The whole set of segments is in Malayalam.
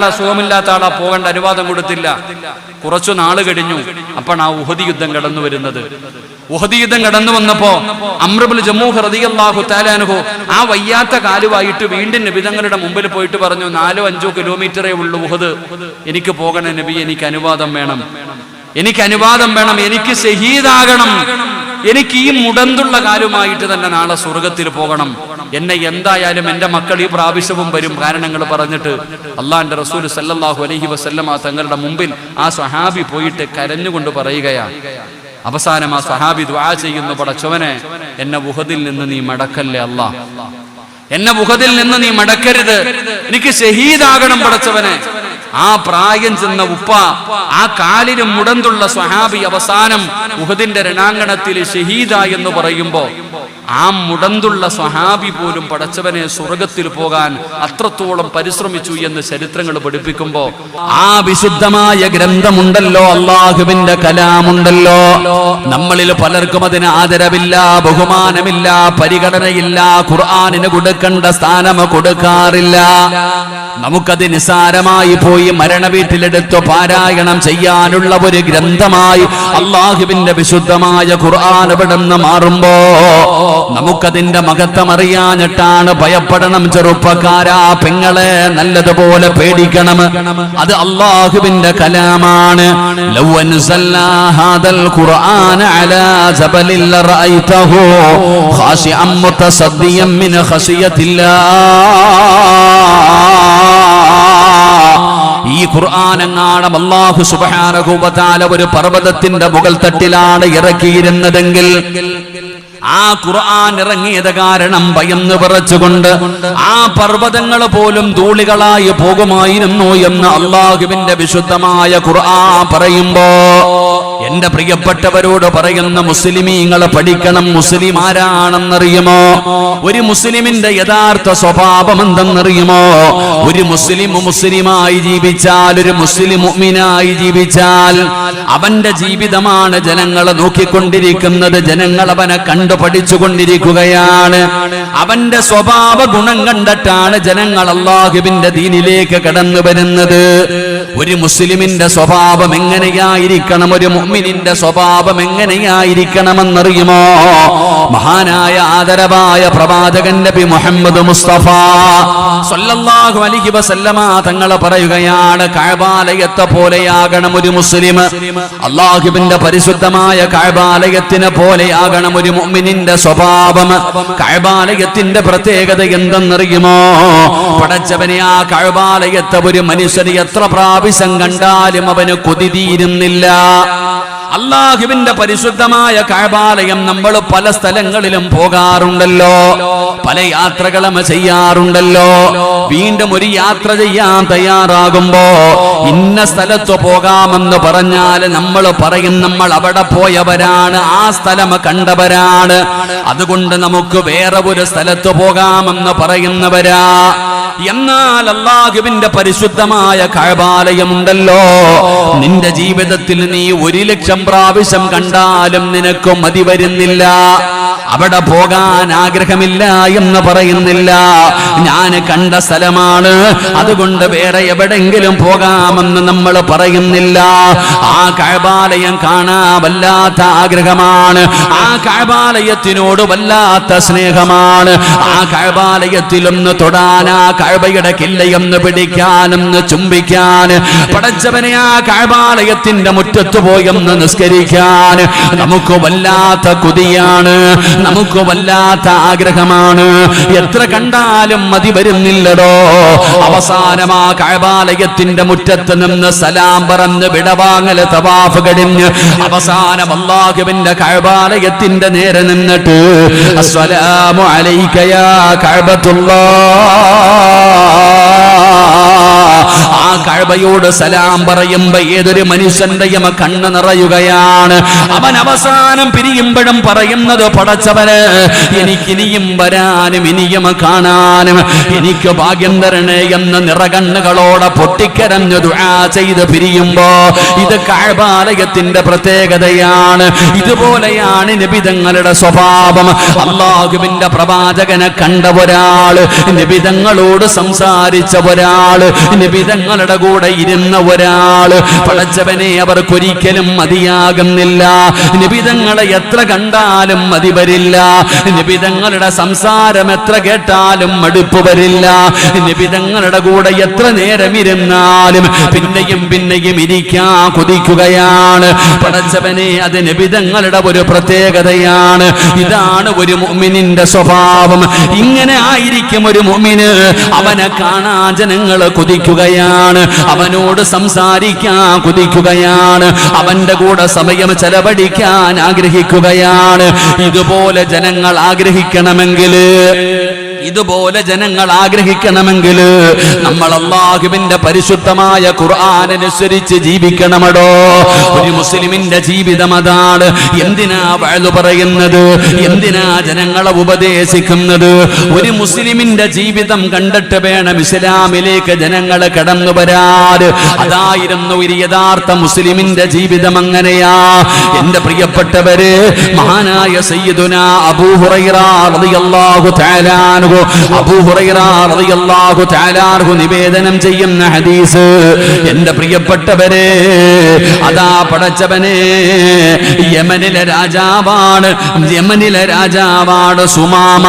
ആളാ, സുഖമില്ലാത്ത ആളാ, പോകേണ്ട അനുവാദം കൊടുത്തില്ല. കുറച്ചു നാള് കഴിഞ്ഞു. അപ്പോഴാണ് ആ ഉഹദ് യുദ്ധം കടന്നു വരുന്നത്. ഉഹദ് യുദ്ധം കടന്നു വന്നപ്പോ അംർ ഇബ്നു ജമൂഹ് റളിയല്ലാഹു തആല അൻഹു ആ വയ്യാത്ത കാലുമായിട്ട് വീണ്ടും നബി തങ്ങളുടെ മുമ്പിൽ പോയിട്ട് പറഞ്ഞു, 4-5 കിലോമീറ്ററേ ഉള്ളൂ ഉഹദ്, എനിക്ക് പോകണം നബി, എനിക്ക് അനുവാദം വേണം, എനിക്ക് അനുവാദം വേണം, എനിക്ക് ഷഹീദാകണം, എനിക്ക് ഈ മുടന്തുള്ള കാലുമായിട്ട് തന്നെ നാളെ സ്വർഗത്തിൽ പോകണം, എന്നെ എന്തായാലും എന്റെ മക്കൾ ഈ പ്രാവശ്യവും വരും കാരണങ്ങൾ പറഞ്ഞിട്ട് അള്ളാന്റെ റസൂൽ സല്ലല്ലാഹു അലൈഹി വസല്ലമ തങ്ങളുടെ മുമ്പിൽ ആ സ്വഹാബി പോയിട്ട് കരഞ്ഞുകൊണ്ട് പറയുകയാണ്. അവസാനം ആ സ്വഹാബി ദുആ ചെയ്യുന്നു, പടച്ചവനെ എന്നെ ഉഹദിൽ നിന്ന് നീ മടക്കല്ലേ അല്ലാ, എന്നെ ഉഹദിൽ നിന്ന് നീ മടക്കരുത്, എനിക്ക് ഷഹീദാകണം പടച്ചവനെ. ആ പ്രായം ചെന്ന ഉപ്പ, ആ കാലിന് മുടന്തുള്ള സ്വഹാബി അവസാനം ഉഹദിന്റെ രണാങ്കണത്തിൽ ഷഹീദ എന്ന് പറയുമ്പോ ആ മുടന്തുള്ള സ്വഹാബി പോലും പടച്ചവനെ സ്വർഗത്തിൽ പോകാൻ അത്രത്തോളം പരിശ്രമിച്ചു എന്ന് ചരിത്രങ്ങൾ പഠിപ്പിക്കുമ്പോ ആ വിശുദ്ധമായ ഗ്രന്ഥമുണ്ടല്ലോ, അള്ളാഹുവിന്റെ കലാമുണ്ടല്ലോ, നമ്മളിൽ പലർക്കും അതിന് ആദരവില്ല, ബഹുമാനമില്ല, പരിഗണനയില്ല, ഖുർആനിന് കൊടുക്കേണ്ട സ്ഥാനം കൊടുക്കാറില്ല. നമുക്കത് നിസാരമായി പോയി മരണ വീട്ടിലെടുത്ത് പാരായണം ചെയ്യാനുള്ള ഒരു ഗ്രന്ഥമായി അള്ളാഹുവിന്റെ വിശുദ്ധമായ ഖുർആൻ ഇവിടുന്ന് മാറുമ്പോ നമുക്കതിന്റെ മഹത്വം അറിയാഞ്ഞിട്ടാണ്. ഭയപ്പെടണം ചെറുപ്പക്കാരാ, പെങ്ങളെ നല്ലതുപോലെ പേടിക്കണം. അത് അള്ളാഹുവിന്റെ കലാമാണ്. ലൗ അൻസൽനാ ഹാദൽ ഖുർആന അലാ ജബലിൻ ലറഅയ്തഹു ഖാശിഅൻ മുതസദ്ദിയൻ മിൻ ഖശിയത്തില്ലാഹ്. ഈ ഖുർആനെങ്ങാനും അല്ലാഹു സുബ്ഹാനഹു വ തആല ഒരു പർവ്വതത്തിന്റെ മുകൾ തട്ടിലാണ് ഇറക്കിയിരുന്നതെങ്കിൽ ആ ഖുർആൻ ഇറങ്ങിയത് കാരണം ഭയന്ന് വിറച്ചുകൊണ്ട് ആ പർവ്വതങ്ങൾ പോലും ധൂളികളായി പോകുമായിരുന്നു എന്ന് അള്ളാഹുവിന്റെ വിശുദ്ധമായ ഖുർആൻ പറയുമ്പോ എന്റെ പ്രിയപ്പെട്ടവരോട് പറയുന്ന മുസ്ലിമീങ്ങളെ പഠിക്കണം. മുസ്ലിം ആരാണെന്നറിയുമോ? ഒരു മുസ്ലിമിന്റെ യഥാർത്ഥ സ്വഭാവം എന്തെന്നറിയുമോ? ഒരു മുസ്ലിമായി ജീവിച്ചാൽ, ഒരു മുസ്ലിം മുഅ്മിനായി ജീവിച്ചാൽ അവന്റെ ജീവിതമാണ് ജനങ്ങളെ നോക്കിക്കൊണ്ടിരിക്കുന്നത്, ജനങ്ങൾ അവനെ പഠിച്ചുകൊണ്ടിരിക്കുകയാണ്. അവന്റെ സ്വഭാവ ഗുണം കണ്ടിട്ടാണ് ജനങ്ങൾ അല്ലാഹുവിന്റെ ദീനിലേക്ക് കടന്നു വരുന്നത്. ഒരു മുസ്ലിമിന്റെ സ്വഭാവം എങ്ങനെയായിരിക്കണം, ഒരു മുഅ്മിനിന്റെ സ്വഭാവം എങ്ങനെയായിരിക്കണമെന്നറിയുമോ? മഹാനായ ആദരവായ പ്രവാചകൻ നബി മുഹമ്മദ് മുസ്തഫ സ്വല്ലല്ലാഹു അലൈഹി വസല്ലമ തങ്ങൾ പറയുകയാണ്, കഅബാലയത്തെ പോലെയാകണം ഒരു മുസ്ലിം, അല്ലാഹുവിന്റെ പരിശുദ്ധമായ കഅബാലയത്തിനെ പോലെയാകണം ഒരു മുഅ്മിനിന്റെ സ്വഭാവം. കഅബാലയത്തിന്റെ പ്രത്യേകത എന്തെന്നറിയുമോ? പടച്ചവനെ, ആ കഅബാലയത്തെ ഒരു മനുഷ്യന് എത്ര പ്രാവശ്യം കണ്ടാലും അവന് കൊതി തീരുന്നില്ല. അല്ലാഹുവിന്റെ പരിശുദ്ധമായ കഅബാലയം നമ്മൾ പല സ്ഥലങ്ങളിലും പോകാറുണ്ടല്ലോ, പല യാത്രകളും ചെയ്യാറുണ്ടല്ലോ. വീണ്ടും ഒരു യാത്ര ചെയ്യാൻ തയ്യാറാകുമ്പോ ഇന്ന സ്ഥലത്ത് പോകാമെന്ന് പറഞ്ഞാൽ നമ്മൾ പറയും നമ്മൾ അവിടെ പോയവരാണ്, ആ സ്ഥലം കണ്ടവരാണ്, അതുകൊണ്ട് നമുക്ക് വേറെ ഒരു സ്ഥലത്ത് പോകാമെന്ന് പറയുന്നവരാ. എന്നാൽ അല്ലാഹുവിന്റെ പരിശുദ്ധമായ കഅബാലയമുണ്ടല്ലോ, നിന്റെ ജീവിതത്തിൽ നീ 1,00,000 പ്രാവശ്യം കണ്ടാലും നിനക്ക് മതി വരുന്നില്ല, അവിടെ പോകാൻ ആഗ്രഹമില്ല എന്ന് പറയുന്നില്ല. ഞാൻ കണ്ട സ്ഥലമാണ്, അതുകൊണ്ട് വേറെ എവിടെങ്കിലും പോകാമെന്ന് നമ്മൾ പറയുന്നില്ല. ആ കഅബാലയം കാണാൻ വല്ലാത്ത ആഗ്രഹമാണ്, ആ കഅബാലയത്തിനോട് വല്ലാത്ത സ്നേഹമാണ്. ആ കഅബാലയത്തിലൊന്ന് തൊടാൻ, ആ കഅബയുടെ കില്ലയൊന്ന് പിടിക്കാനൊന്ന് ചുംബിക്കാൻ, പടച്ചവനെ ആ കഅബാലയത്തിന്റെ മുറ്റത്ത് പോയൊന്ന് നിസ്കരിക്കാൻ നമുക്ക് വല്ലാത്ത കൊതിയാണ്, നമുക്ക് വല്ലാത്ത ആഗ്രഹമാണ്. എത്ര കണ്ടാലും മതി വരുന്നില്ലടോ. അവസാനം ആ കഅബാലയത്തിന്റെ മുറ്റത്ത് നിന്ന് സലാം പറഞ്ഞ് വിടവാങ്ങല് തവാഫ് കഴിഞ്ഞ് അവസാനം അല്ലാഹുവിന്റെ കഅബാലയത്തിന്റെ നേരെ നിന്നിട്ട് അസ്സലാമു അലൈക യാ കഅബത്തുല്ലാഹ്, ആ കഅബയോട് സലാം പറയുമ്പോ ഏതൊരു മനുഷ്യന്റെയും കണ്ണ് നിറയുകയാണ്. അവൻ അവസാനം പിരിയുമ്പോഴും പറയുന്നത്, പടച്ചവന് എനിക്കിനിയും വരാനും ഇനിയും കാണാനും എനിക്ക് ഭാഗ്യം തരണേ എന്ന് നിറകണ്ണുകളോടെ പൊട്ടിക്കരഞ്ഞു ദുആ ചെയ്ത് പിരിയുമ്പോ ഇത് കഅബാലയത്തിന്റെ പ്രത്യേകതയാണ്. ഇതുപോലെയാണ് നബി തങ്ങളുടെ സ്വഭാവം. അല്ലാഹുവിന്റെ പ്രവാചകനെ കണ്ട ഒരാള്, നബി തങ്ങളോട് സംസാരിച്ച ഒരാള്, നബി തങ്ങളുടെ നബിതങ്ങളുടെ കൂടെ ഇരുന്ന ഒരാള് പടച്ചവനെ അവർക്കൊരിക്കലും മതിയാകുന്നില്ല. നബിതങ്ങളെ എത്ര കണ്ടാലും മതി വരില്ല. നബിതങ്ങളുടെ സംസാരം എത്ര കേട്ടാലും മടുപ്പ് വരില്ല. നബിതങ്ങളുടെ കൂടെ എത്ര നേരം ഇരുന്നാലും പിന്നെയും പിന്നെയും ഇരിക്കാൻ കൊതിക്കുകയാണ്. പടച്ചവനെ അത് നബിതങ്ങളുടെ ഒരു പ്രത്യേകതയാണ്. ഇതാണ് ഒരു മുഅ്മിനിന്റെ സ്വഭാവം. ഇങ്ങനെ ആയിരിക്കും ഒരു മുഅ്മിന്. അവനെ കാണാൻ ജനങ്ങൾ കൊതിക്കുകയാണ്, അവനോട് സംസാരിക്കാൻ കൊതിക്കുകയാണ്, അവന്റെ കൂടെ സമയം ചെലവഴിക്കാൻ ആഗ്രഹിക്കുകയാണ്. ഇതുപോലെ ജനങ്ങൾ ആഗ്രഹിക്കണമെങ്കിൽ നമ്മൾ അല്ലാഹുവിന്റെ പരിശുദ്ധമായ ഖുർആൻ അനുസരിച്ച് ജീവിക്കണമടോ. ഒരു മുസ്ലിമിന്റെ ജീവിതം അതാണ്. എന്തിനാ വഅദ് പറയുന്നത്? എന്തിനാ ജനങ്ങളെ ഉപദേശിക്കുന്നത്? ഒരു മുസ്ലിമിന്റെ ജീവിതം കണ്ടിട്ട് വേണം ഇസ്ലാമിലേക്ക് ജനങ്ങൾ കടന്നു വരാൻ. അതായിരുന്നു ഒരു യഥാർത്ഥ മുസ്ലിമിന്റെ ജീവിതം. അങ്ങനെയാ എന്റെ പ്രിയപ്പെട്ടവര്. മഹാനായ സയ്യിദുനാ അബൂ ഹുറൈറ റളിയല്ലാഹു തആല അബൂ ഹുറൈറ റളിയല്ലാഹു തആല അൻഹു നിവേദനം ചെയ്യുന്ന ഹദീസ്. എന്റെ പ്രിയപ്പെട്ടവരെ, അതാ പടച്ചവനെ യമനിലെ രാജാവാണ് സുമാമ.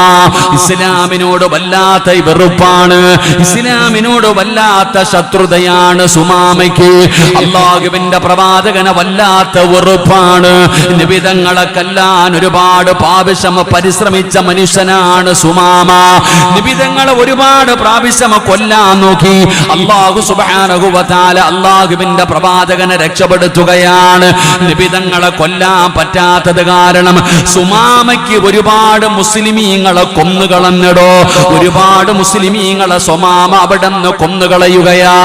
ഇസ്ലാമിനോട് വല്ലാത്ത വെറുപ്പാണ്, ഇസ്ലാമിനോട് വല്ലാത്ത ശത്രുതയാണ് സുമാമയ്ക്ക്. അല്ലാഹുവിന്റെ പ്രവാചകനെ വല്ലാത്ത വെറുപ്പാണ്. നിബിതങ്ങളെ കൊല്ലാൻ ഒരുപാട് പാപിശം പരിശ്രമിച്ച മനുഷ്യനാണ് സുമാമ. നിബിതങ്ങളെ ഒരുപാട് പ്രാവശ്യം കൊല്ലാൻ നോക്കി. അല്ലാഹു സുബ്ഹാനഹു വ തആല അല്ലാഹുവിന്റെ പ്രവാചകനെ രക്ഷപ്പെടുത്തുകയാണ്. നിബിതങ്ങളെ കൊല്ലാൻ പറ്റാത്തത് കാരണം സുമാമയ്ക്ക് ഒരുപാട് മുസ്ലിമീങ്ങളെ കൊന്നുകളഞ്ഞടോ. ഒരുപാട് മുസ്ലിമീങ്ങളെ സുമാമ അവിടെ നിന്ന് കൊന്നുകളയുകയാ.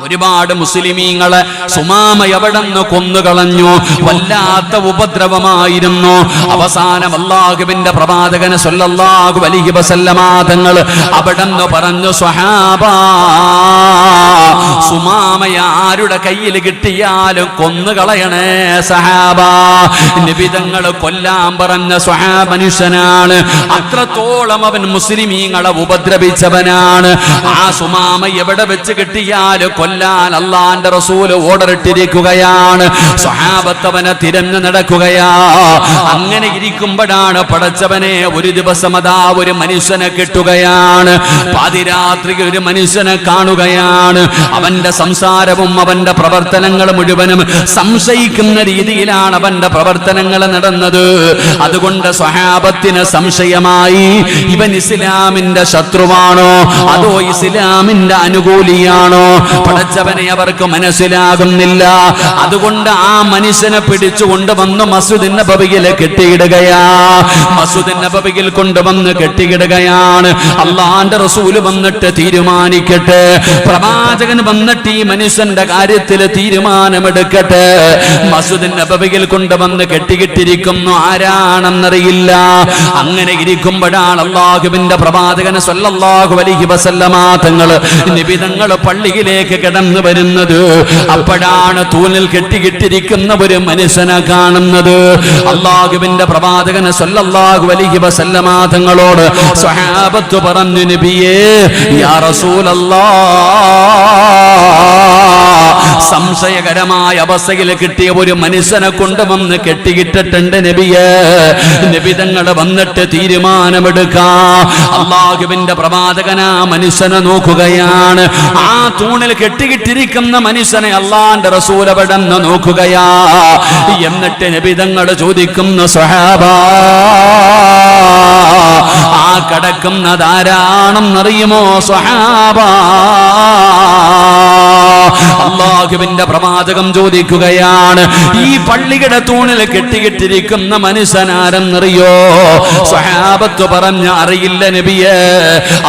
ഒരുപാട് മുസ്ലിമീങ്ങളെ സുമാമ എവിടെ നിന്ന് കൊന്നുകളഞ്ഞു. വല്ലാത്ത ഉപദ്രവമായിരുന്നു. അവസാനം അല്ലാഹുവിന്റെ പ്രവാചകൻ സ്വല്ലല്ലാഹു അലൈഹി വസല്ലമ തങ്ങൾ അവിടെ നിന്ന് പറഞ്ഞു, സ്വഹാബാ, സുമാമയ ആരുടെ കയ്യിൽ കിട്ടിയാലും കൊന്നുകളയണേ സഹാബാ. നിബിതങ്ങൾ കൊല്ലാൻ പറഞ്ഞ സ്വഹാബ മനുഷ്യനാണ്. അത്രത്തോളം അവൻ മുസ്ലിമീങ്ങളെ ഉപദ്രവിച്ചവനാണ്. ആ സുമാമ എവിടെ വെച്ച് കിട്ടിയാലും കൊല്ലാൻ അല്ലാഹുവിന്റെ റസൂൽ ഓർഡർ ഇട്ടിരിക്കുകയാണ്. സ്വഹാബത്ത് അവനെ തിരഞ്ഞു നടക്കുകയാ. അങ്ങനെ ഇരിക്കുമ്പോഴാണ് പടച്ചവനെ ഒരു ദിവസം അതാ ഒരു മനുഷ്യനെ കിട്ടുകയാണ്. പാതിരാത്രി ഒരു മനുഷ്യനെ കാണുകയാണ്. അവന്റെ സംസാരവും അവന്റെ പ്രവർത്തനങ്ങൾ മുഴുവനും സംശയിക്കുന്ന രീതിയിലാണ് അവന്റെ പ്രവർത്തനങ്ങൾ നടന്നത്. അതുകൊണ്ട് സ്വഹാബത്തിന് സംശയമായി, ഇവൻ ഇസ്ലാമിന്റെ ശത്രുവാണോ അതോ ഇസ്ലാമിന്റെ അനുകൂലിയാണോ? പടച്ചവനെ അവർക്ക് മനസ്സിലാകുന്നില്ല. അതുകൊണ്ട് ആ മനുഷ്യനെ പിടിച്ചുകൊണ്ട് വന്ന് മസ്ജിദ് നബവിയിൽ കെട്ടിയിടുകയാ. മസ്ജിദ് നബവിയിൽ കൊണ്ടുവന്ന് കെട്ടിയിടുകയാണ്. അല്ലാഹുവിന്റെ റസൂൽ വന്നിട്ട് തീരുമാനിക്കട്ടെ, പ്രവാചകൻ വന്നിട്ട് ഈ മനുഷ്യന്റെ കാര്യത്തിൽ തീരുമാനമെടുക്കട്ടെ. മസ്ജിദ് നബവിയിൽ കൊണ്ടുവന്ന് കെട്ടിയിട്ടിരിക്കുന്നു, ആരാണെന്നറിയില്ല. അങ്ങനെ ഇരിക്കുമ്പോഴാണ് അല്ലാഹുവിന്റെ പ്രവാചകൻ സ്വല്ലല്ലാഹു അലൈഹി വസല്ലമ തങ്ങൾ നിബിതങ്ങൾ പള്ളിയിലേക്ക് കടന്നു വരുന്നത്. അപ്പോഴാണ് തൂണിൽ കെട്ടിയിട്ടിരിക്കുന്ന ഒരു മനുഷ്യനെ കാണുന്നത്. അല്ലാഹുവിന്റെ പ്രവാചകൻ സ്വല്ലല്ലാഹു അലൈഹി വസല്ലമ തങ്ങളോട് സ്വഹാബത്ത് പറഞ്ഞു, നബിയേ, യാ റസൂലല്ലാഹ്, സംശയകരമായ അവസ്ഥയിൽ കിട്ടിയ ഒരു മനുഷ്യനെ കൊണ്ടുവന്ന് കെട്ടിയിട്ടിട്ടുണ്ട് നബിയേ. നബിതങ്ങൾ വന്നിട്ട് തീരുമാനമെടുക്കാം. അല്ലാഹുവിന്റെ പ്രവാചകൻ ആ മനുഷ്യനെ നോക്കുകയാണ്. ആ തൂണിൽ കെട്ടിയിട്ടിരിക്കുന്ന മനുഷ്യനെ അല്ലാഹുവിന്റെ റസൂൽ അവിടെ നിന്ന് നോക്കുകയാ. എന്നിട്ട് നബിതങ്ങൾ ചോദിക്കുന്നു, സ്വഹാബാ, ആ കിടക്കുന്നത് ആരാണെന്നറിയുമോ സ്വഹാബാ? അല്ലാഹുവിന്റെ പ്രവാചകം ചോദിക്കുകയാണ്, ഈ പള്ളിയുടെ തൂണിൽ കെട്ടിയിട്ടിരിക്കുന്ന മനുഷ്യനാരെന്നറിയോ? സ്വഹാബത്ത് പറഞ്ഞു, അറിയില്ല നബിയേ.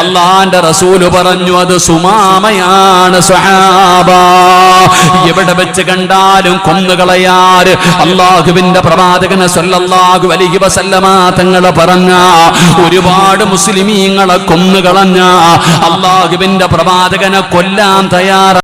അല്ലാഹുവിന്റെ റസൂൽ പറഞ്ഞു, അത് സുമാമയാണ് സ്വഹാബാ. എവിടെ വെച്ച് കണ്ടാലും കൊന്നുകളയാറ് അല്ലാഹുവിന്റെ പ്രവാചകൻ സ്വല്ലല്ലാഹു അലൈഹി വസല്ലമ തങ്ങൾ പറഞ്ഞ ഒരുപാട് മുസ്ലിമീങ്ങളെ കൊന്നുകളഞ്ഞ അല്ലാഹുവിന്റെ പ്രവാചകനെ കൊല്ലാൻ തയ്യാറ